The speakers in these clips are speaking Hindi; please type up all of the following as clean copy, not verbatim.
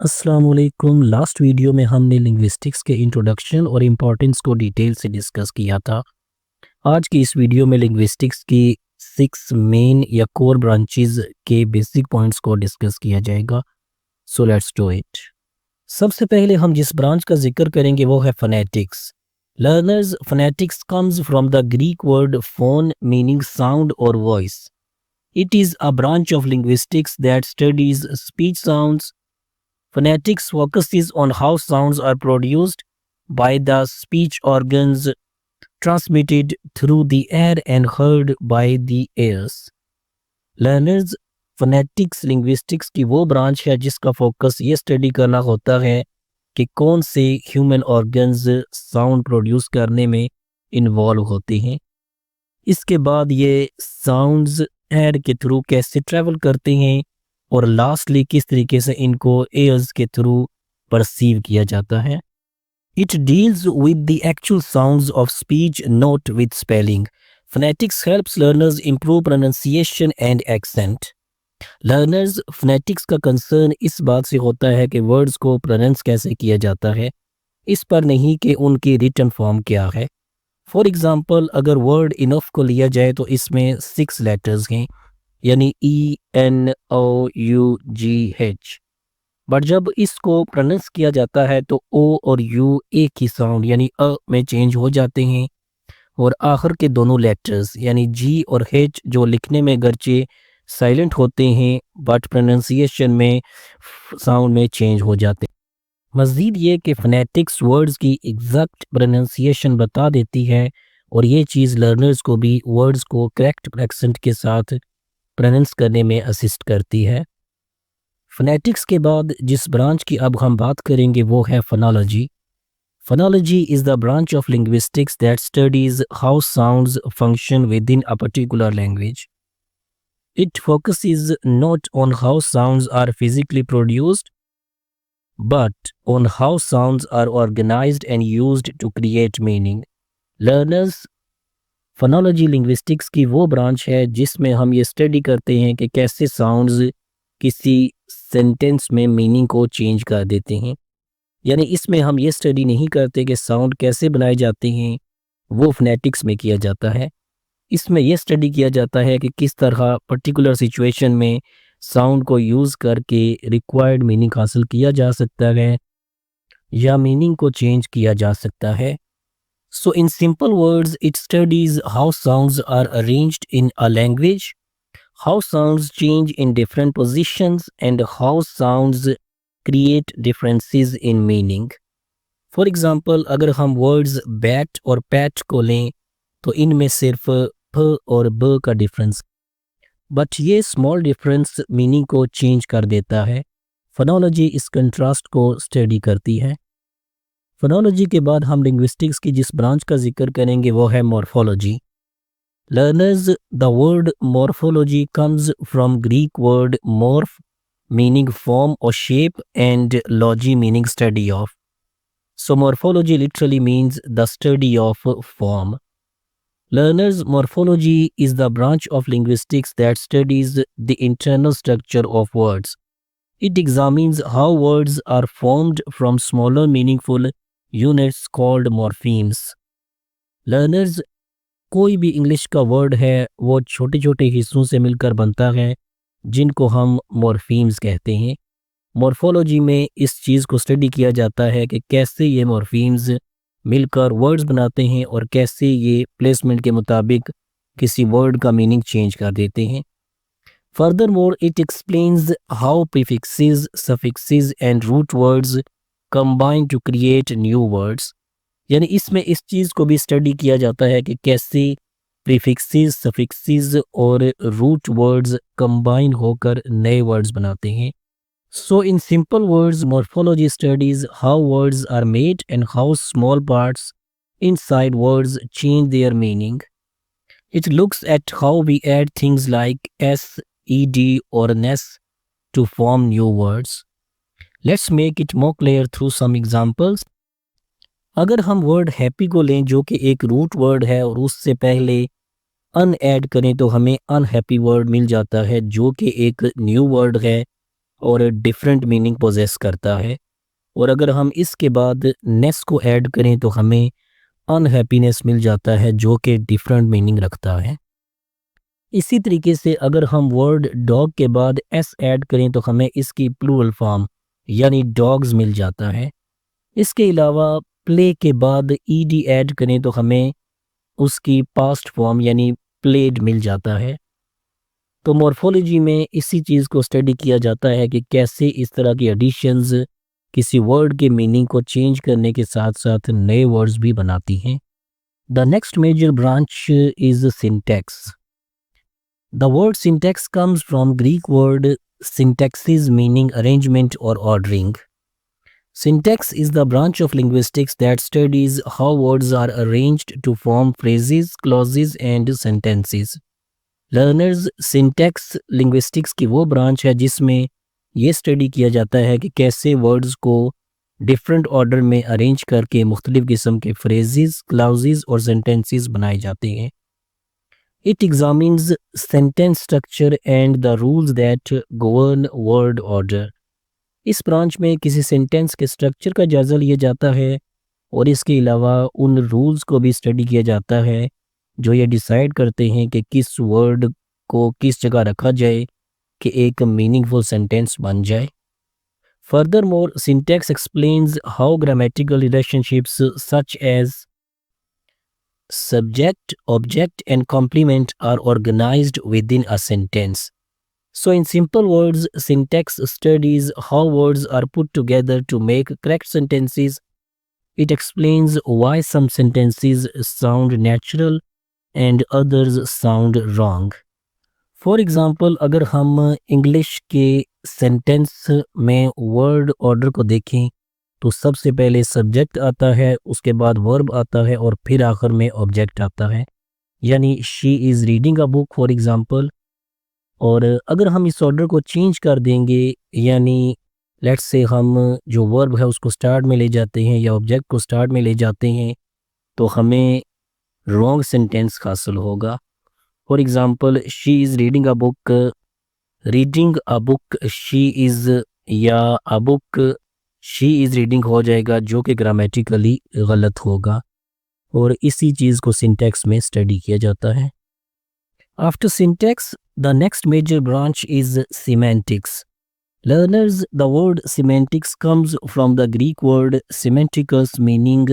अस्सलाम वालेकुम। लास्ट वीडियो में हमने लिंग्विस्टिक्स के इंट्रोडक्शन और इम्पोर्टेंस को डिटेल से डिस्कस किया था। आज की इस वीडियो में लिंग्विस्टिक्स की 6 मेन या कोर ब्रांचेस के बेसिक पॉइंट्स को डिस्कस किया जाएगा। So let's do it. सबसे पहले हम जिस ब्रांच का जिक्र करेंगे वो है phonetics. Learners, phonetics comes from the Greek word phone meaning sound और voice. It is a branch of linguistics that studies speech sounds. Phonetics focuses on how sounds are produced by the speech organs, transmitted through the air and heard by the ears. Learners, phonetics linguistics की वो ब्रांच है जिसका फोकस ये स्टडी करना होता है कि कौन से ह्यूमन ऑर्गन्स साउंड प्रोड्यूस करने में इन्वॉल्व होते हैं। इसके बाद ये साउंड्स एयर के थ्रू कैसे ट्रैवल करते हैं और लास्टली किस तरीके से इनको एयर्स के थ्रू परसीव किया जाता है। It deals with the actual sounds of speech, not with spelling. Phonetics helps learners improve pronunciation and accent. Learners, phonetics का कंसर्न इस बात से होता है कि वर्ड्स को प्रोनाउंस कैसे किया जाता है, इस पर नहीं कि उनकी रिटन फॉर्म क्या है। फॉर एग्जाम्पल, अगर वर्ड इनफ को लिया जाए तो इसमें 6 लेटर्स हैं, यानी ENOUGH। बट जब इसको प्रोनाउंस किया जाता है तो O और U एक ही साउंड यानी अ में चेंज हो जाते हैं और आखिर के दोनों लेटर्स यानी G और H जो लिखने में गरचे साइलेंट होते हैं बट प्रोनाउंसिएशन में साउंड में चेंज हो जाते हैं। मज़ीद ये कि फोनेटिक्स वर्ड्स की एग्जैक्ट प्रोनाउंसिएशन बता देती है और ये चीज़ लर्नर्स को भी वर्ड्स को करेक्ट एक्सेंट के साथ प्रोनाउंस करने में असिस्ट करती है। फोनेटिक्स के बाद जिस ब्रांच की अब हम बात करेंगे वो है phonology. Phonology is the branch of linguistics that studies how sounds function within a particular language. It focuses not on how sounds are physically produced but on how sounds are organized and used to create meaning. Learners, phonology linguistics की वो ब्रांच है जिसमें हम ये स्टडी करते हैं कि कैसे साउंड्स किसी सेंटेंस में मीनिंग को चेंज कर देते हैं। यानी इसमें हम ये स्टडी नहीं करते कि साउंड कैसे बनाए जाते हैं, वो फोनेटिक्स में किया जाता है। इसमें यह स्टडी किया जाता है कि किस तरह पर्टिकुलर सिचुएशन में साउंड को यूज़ करके रिक्वायर्ड मीनिंग हासिल किया जा सकता है या मीनिंग को चेंज किया जा सकता है। So in simple words, it studies how sounds are arranged in a language, how sounds change in different positions, and how sounds create differences in meaning. For example, अगर हम words bat और pat को लें तो इनमें सिर्फ फ और ब का डिफरेंस, बट ये स्मॉल डिफरेंस मीनिंग को चेंज कर देता है। फोनोलॉजी इस कंट्रास्ट को स्टडी करती है। फोनोलॉजी के बाद हम लिंग्विस्टिक्स की जिस ब्रांच का जिक्र करेंगे वो है morphology. Learners, the word morphology comes from Greek word morph meaning form और shape and logy meaning study of. So morphology literally means the study of form. Learners, morphology is the branch of linguistics that studies the internal structure of words. It examines how words are formed from smaller meaningful units called morphemes. Learners, कोई भी इंग्लिश का वर्ड है वो छोटे छोटे हिस्सों से मिलकर बनता है जिनको हम मॉर्फीम्स कहते हैं। मॉर्फोलॉजी में इस चीज़ को स्टडी किया जाता है कि कैसे ये मॉर्फीम्स मिलकर वर्ड्स बनाते हैं और कैसे ये प्लेसमेंट के मुताबिक किसी वर्ड का मीनिंग चेंज कर देते हैं। Furthermore, it explains how prefixes, suffixes and root words combine to create new words. यानी इसमें इस चीज़ को भी स्टडी किया जाता है कि कैसे प्रीफिक्सेस, सफिक्सेस और रूट वर्ड्स कंबाइन होकर नए वर्ड्स बनाते हैं. So in simple words, morphology studies how words are made and how small parts inside words change their meaning. It looks at how we add things like s, ed or ness to form new words. Let's make it more clear through some examples. अगर हम वर्ड हैप्पी को लें जो कि एक रूट वर्ड है और उससे पहले अन ऐड करें तो हमें अनहैप्पी वर्ड मिल जाता है जो कि एक न्यू वर्ड है और डिफरेंट मीनिंग पोजेस करता है। और अगर हम इसके बाद नेस को ऐड करें तो हमें अनहैप्पीनेस मिल जाता है जो कि डिफरेंट मीनिंग रखता है। इसी तरीके से अगर हम वर्ड डॉग के बाद एस ऐड करें तो हमें इसकी प्लूरल फॉर्म यानी डॉग्स मिल जाता है। इसके अलावा प्ले के बाद ईडी ऐड करें तो हमें उसकी पास्ट फॉर्म यानी प्लेड मिल जाता है। तो मॉर्फोलॉजी में इसी चीज़ को स्टडी किया जाता है कि कैसे इस तरह की एडिशंस किसी वर्ड के मीनिंग को चेंज करने के साथ साथ नए वर्ड्स भी बनाती हैं। The next major branch is syntax. The word syntax comes from Greek word syntaxis meaning arrangement और ordering. Syntax is the branch of linguistics that studies how words are arranged to form phrases, clauses and sentences. Learners syntax linguistics की वो ब्रांच है जिसमें ये स्टडी किया जाता है कि कैसे वर्ड्स को डिफरेंट ऑर्डर में अरेंज करके मुख्तलिफ किस्म के फ्रेजेस, क्लाउजेस और सेंटेंसेस बनाए जाते हैं। It examines sentence structure and the rules that govern word order. इस ब्रांच में किसी सेंटेंस के स्ट्रक्चर का जायज़ा लिया जाता है और इसके अलावा उन रूल्स को भी स्टडी किया जाता है जो ये डिसाइड करते हैं कि किस वर्ड को किस जगह रखा जाए कि एक मीनिंगफुल सेंटेंस बन जाए। Furthermore syntax explains how grammatical relationships such as subject, object and complement are organised within a sentence. So in simple words, syntax studies how words are put together to make correct sentences. It explains why some sentences sound natural and others sound wrong. For example, अगर हम इंग्लिश के सेंटेंस में वर्ड ऑर्डर को देखें तो सबसे पहले सब्जेक्ट आता है, उसके बाद वर्ब आता है और फिर आखिर में ऑब्जेक्ट आता है। यानी she is reading a book for example. और अगर हम इस ऑर्डर को चेंज कर देंगे यानी लेट्स से हम जो वर्ब है उसको स्टार्ट में ले जाते हैं या ऑब्जेक्ट को स्टार्ट में ले जाते हैं तो हमें रॉन्ग सेंटेंस हासिल होगा। For example she is reading a book she is या a book she is reading हो जाएगा जो कि ग्रामेटिकली गलत होगा। और इसी चीज़ को सिंटैक्स में स्टडी किया जाता है। After syntax, the next major branch is semantics. Learners, the word semantics comes from the Greek word semantikos meaning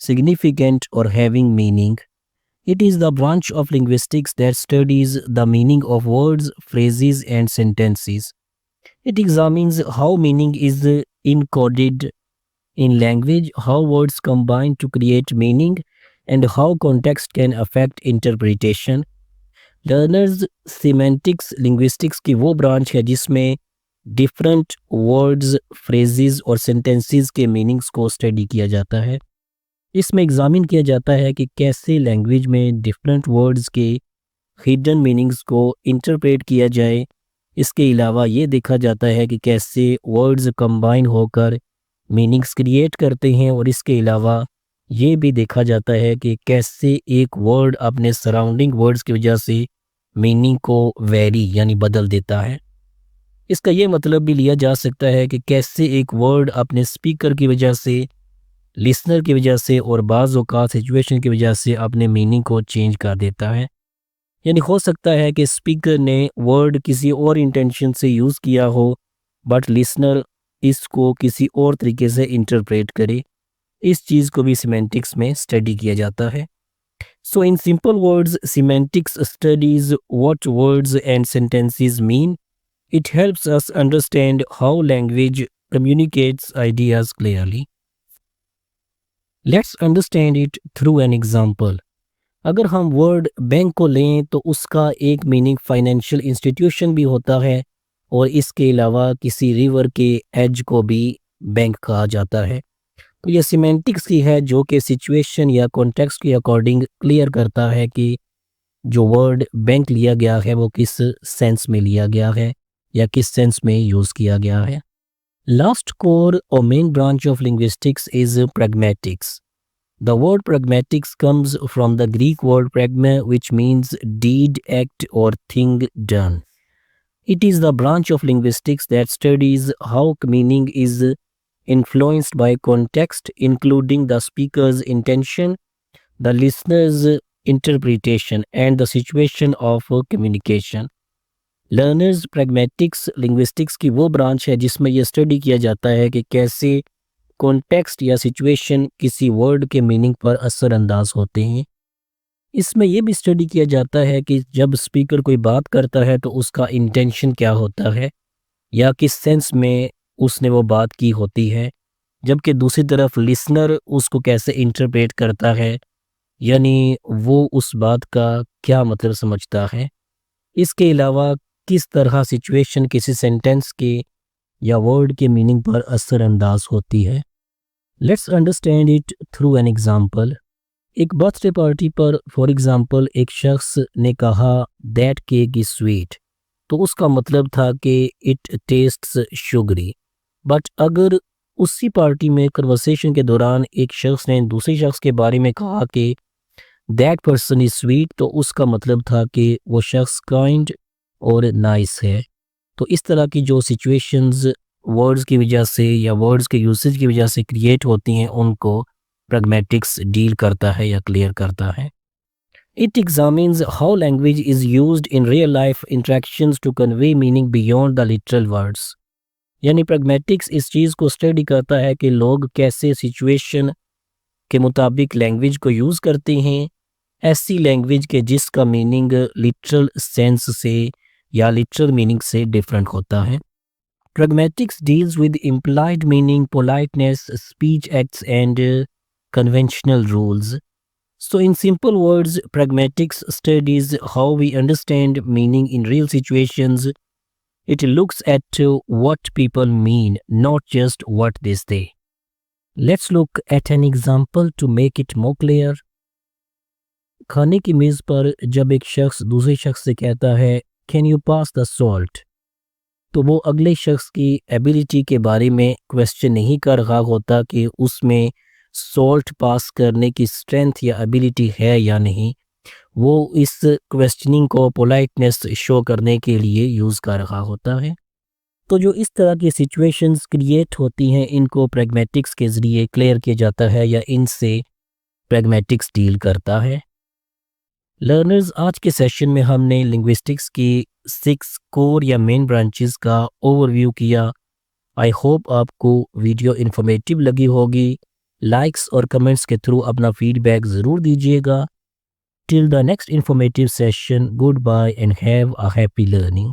significant or having meaning. It is the branch of linguistics that studies the meaning of words, phrases and sentences. It examines how meaning is encoded in language, how words combine to create meaning, and how context can affect interpretation. Learners semantics linguistics की वो ब्रांच है जिसमें डिफरेंट वर्ड्स, फ्रेजेस और सेंटेंसेस के मीनिंग्स को स्टडी किया जाता है। इसमें एग्जामिन किया जाता है कि कैसे लैंग्वेज में डिफरेंट वर्ड्स के हिडन मीनिंग्स को इंटरप्रेट किया जाए। इसके अलावा ये देखा जाता है कि कैसे वर्ड्स कंबाइन होकर मीनिंग्स क्रिएट करते हैं और इसके अलावा ये भी देखा जाता है कि कैसे एक वर्ड अपने सराउंडिंग वर्ड्स की वजह से मीनिंग को वेरी यानी बदल देता है। इसका ये मतलब भी लिया जा सकता है कि कैसे एक वर्ड अपने स्पीकर की वजह से, लिसनर की वजह से और बाज़ औक़ात सिचुएशन की वजह से अपने मीनिंग को चेंज कर देता है। यानी हो सकता है कि स्पीकर ने वर्ड किसी और इंटेंशन से यूज़ किया हो बट लिसनर इसको किसी और तरीके से इंटरप्रेट करे। इस चीज़ को भी सिमेंटिक्स में स्टडी किया जाता है। So in simple words semantics studies what words and sentences mean. It helps us understand how language communicates ideas clearly. Let's understand it through an example. अगर हम वर्ड बैंक को लें तो उसका एक मीनिंग फाइनेंशियल इंस्टीट्यूशन भी होता है और इसके अलावा किसी रिवर के एज को भी बैंक कहा जाता है। तो ये सिमेंटिक्स की है जो कि सिचुएशन या कॉन्टेक्स्ट के अकॉर्डिंग क्लियर करता है कि जो वर्ड बैंक लिया गया है वो किस सेंस में लिया गया है या किस सेंस में यूज़ किया गया है। लास्ट कोर और main branch of linguistics is pragmatics. The word pragmatics comes from the Greek word pragma, which means deed, act, or thing done. It is the branch of linguistics that studies how meaning is influenced by context, including the speaker's intention, the listener's interpretation, and the situation of communication. Learners pragmatics linguistics की वो ब्रांच है जिसमें यह स्टडी किया जाता है कि कैसे कॉन्टेक्स्ट या सिचुएशन किसी वर्ड के मीनिंग पर असरअंदाज होते हैं। इसमें यह भी स्टडी किया जाता है कि जब स्पीकर कोई बात करता है तो उसका इंटेंशन क्या होता है या किस सेंस में उसने वो बात की होती है, जबकि दूसरी तरफ लिसनर उसको कैसे इंटरप्रेट करता है, यानी वो उस बात का क्या मतलब समझता है। इसके अलावा किस तरह सिचुएशन किसी सेंटेंस के या वर्ड के मीनिंग पर असरअंदाज होती है। Let's understand it through an example. एक बर्थडे पार्टी पर फॉर एग्जाम्पल एक शख्स ने कहा दैट केक इज स्वीट, तो उसका मतलब था कि इट टेस्ट्स शुगरी। बट अगर उसी पार्टी में कन्वर्सेशन के दौरान एक शख्स ने दूसरे शख्स के बारे में कहा कि दैट पर्सन इज स्वीट, तो उसका मतलब था कि वो शख्स काइंड और नाइस है। तो इस तरह की जो सिचुएशंस वर्ड्स की वजह से या वर्ड्स के यूसेज की वजह से क्रिएट होती हैं उनको प्रैग्मेटिक्स डील करता है या क्लियर करता है। It examines how language is used in real life interactions to convey meaning beyond the literal words. यानी प्रैग्मेटिक्स इस चीज़ को स्टडी करता है कि लोग कैसे सिचुएशन के मुताबिक लैंग्वेज को यूज़ करते हैं, ऐसी लैंग्वेज के जिसका मीनिंग लिटरल सेंस से या लिटरल मीनिंग से डिफरेंट होता है। Pragmatics deals with implied meaning, politeness, speech acts and conventional rules. So in simple words, pragmatics studies how we understand meaning in real situations. It looks at what people mean, not just what they say. Let's look at an example to make it more clear. खाने की मेज़ पर जब एक शख्स दूसरे शख्स से कहता है can you pass the salt, तो वो अगले शख्स की एबिलिटी के बारे में क्वेश्चन नहीं कर रहा होता कि उसमें सॉल्ट पास करने की स्ट्रेंथ या एबिलिटी है या नहीं। वो इस क्वेश्चनिंग को पोलाइटनेस शो करने के लिए यूज़ कर रहा होता है। तो जो इस तरह की सिचुएशंस क्रिएट होती हैं इनको प्रैग्मेटिक्स के ज़रिए क्लियर किया जाता है या इनसे प्रैग्मेटिक्स डील करता है। लर्नर्स, आज के सेशन में हमने लिंग्विस्टिक्स की 6 कोर या मेन ब्रांचेस का ओवरव्यू किया। आई होप आपको वीडियो इन्फॉर्मेटिव लगी होगी। लाइक्स और कमेंट्स के थ्रू अपना फीडबैक ज़रूर दीजिएगा। Till the next informative session, goodbye and have a happy learning.